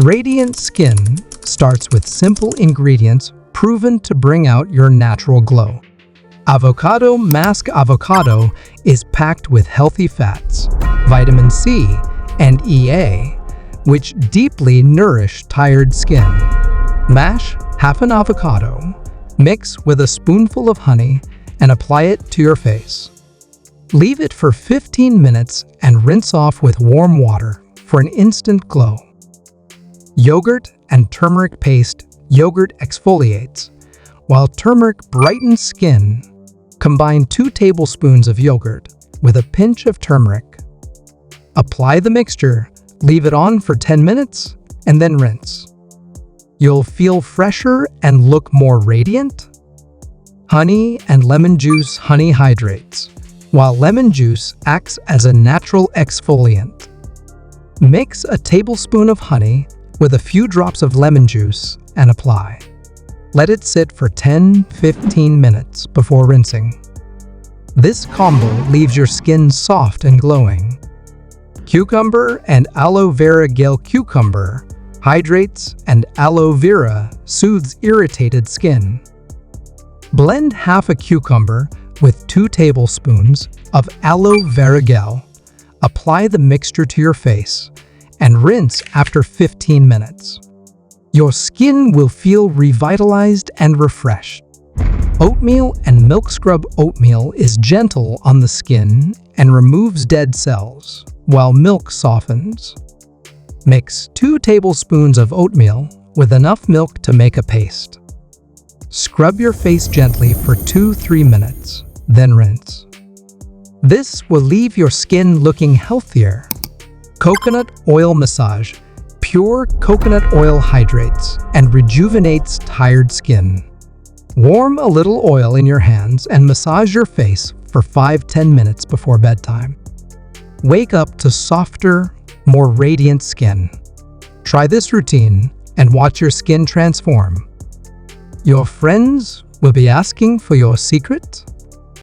Radiant skin starts with simple ingredients proven to bring out your natural glow. Avocado mask avocado is packed with healthy fats, vitamin C, and EA, which deeply nourish tired skin. Mash half an avocado, mix with a spoonful of honey, and apply it to your face. Leave it for 15 minutes and rinse off with warm water for an instant glow. Yogurt and turmeric paste. Yogurt exfoliates, while turmeric brightens skin. Combine 2 tablespoons of yogurt with a pinch of turmeric. Apply the mixture, leave it on for 10 minutes, and then rinse. You'll feel fresher and look more radiant. Honey and lemon juice. Honey hydrates, while lemon juice acts as a natural exfoliant. Mix a tablespoon of honey with a few drops of lemon juice and apply. Let it sit for 10-15 minutes before rinsing. This combo leaves your skin soft and glowing. Cucumber and aloe vera gel. Cucumber hydrates and aloe vera soothes irritated skin. Blend half a cucumber with 2 tablespoons of aloe vera gel. Apply the mixture to your face and rinse after 15 minutes. Your skin will feel revitalized and refreshed. Oatmeal and milk scrub. Oatmeal is gentle on the skin and removes dead cells, while milk softens. Mix 2 tablespoons of oatmeal with enough milk to make a paste. Scrub your face gently for 2-3 minutes, then rinse. This will leave your skin looking healthier. Coconut oil massage. Pure coconut oil hydrates and rejuvenates tired skin. Warm a little oil in your hands and massage your face for 5-10 minutes before bedtime. Wake up to softer, more radiant skin. Try this routine and watch your skin transform. Your friends will be asking for your secret.